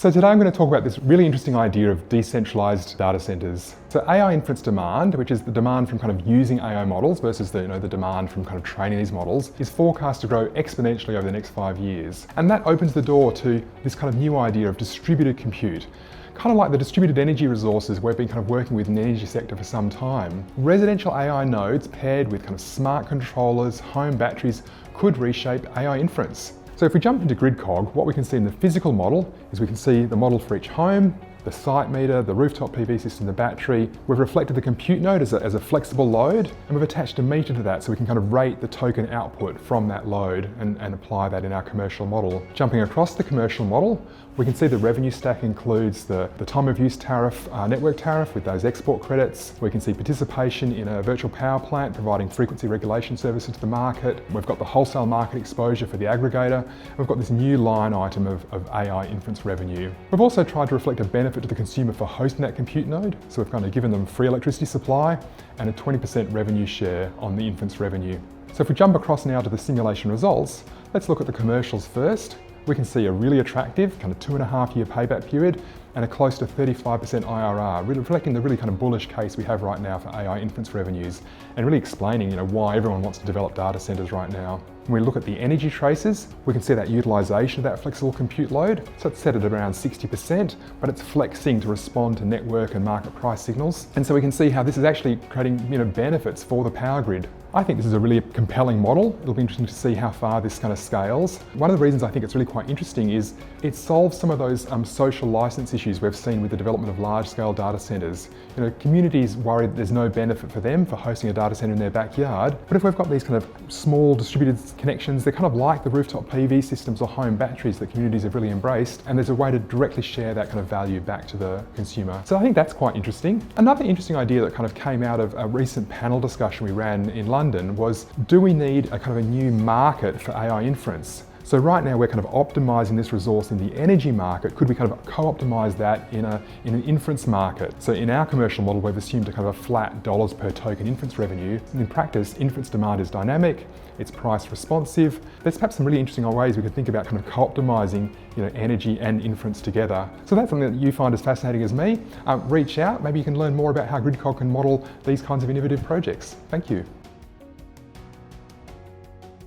So today I'm going to talk about this really interesting idea of decentralized data centers. So AI inference demand, which is the demand from kind of using AI models versus the demand from kind of training these models, is forecast to grow exponentially over the next 5 years. And that opens the door to this kind of new idea of distributed compute. Kind of like the distributed energy resources we've been kind of working with in the energy sector for some time. Residential AI nodes paired with kind of smart controllers, home batteries could reshape AI inference. So if we jump into Gridcog, what we can see in the physical model is we can see the model for each home, the site meter, the rooftop PV system, the battery. We've reflected the compute node as a flexible load, and we've attached a meter to that so we can kind of rate the token output from that load and apply that in our commercial model. Jumping across the commercial model, we can see the revenue stack includes the time of use tariff, network tariff with those export credits. We can see participation in a virtual power plant providing frequency regulation services to the market. We've got the wholesale market exposure for the aggregator. We've got this new line item of AI inference revenue. We've also tried to reflect a benefit to the consumer for hosting that compute node. So we've kind of given them free electricity supply and a 20% revenue share on the inference revenue. So if we jump across now to the simulation results, let's look at the commercials first. We can see a really attractive kind of 2.5-year payback period and a close to 35% IRR, really reflecting the really kind of bullish case we have right now for AI inference revenues and really explaining why everyone wants to develop data centers right now. When we look at the energy traces, we can see that utilization of that flexible compute load. So it's set at around 60%, but it's flexing to respond to network and market price signals. And so we can see how this is actually creating benefits for the power grid. I think this is a really compelling model. It'll be interesting to see how far this kind of scales. One of the reasons I think it's really quite interesting is it solves some of those social license issues we've seen with the development of large-scale data centers. Communities worry that there's no benefit for them for hosting a data center in their backyard, but if we've got these kind of small distributed connections, they're kind of like the rooftop PV systems or home batteries that communities have really embraced, and there's a way to directly share that kind of value back to the consumer. So I think that's quite interesting. Another interesting idea that kind of came out of a recent panel discussion we ran in London was, do we need a kind of a new market for AI inference? So right now we're kind of optimizing this resource in the energy market. Could we kind of co-optimize that in an inference market? So in our commercial model, we've assumed a kind of a flat dollars per token inference revenue. And in practice, inference demand is dynamic, it's price responsive. There's perhaps some really interesting ways we could think about kind of co-optimizing energy and inference together. So that's something that you find as fascinating as me. Reach out, maybe you can learn more about how Gridcog can model these kinds of innovative projects. Thank you.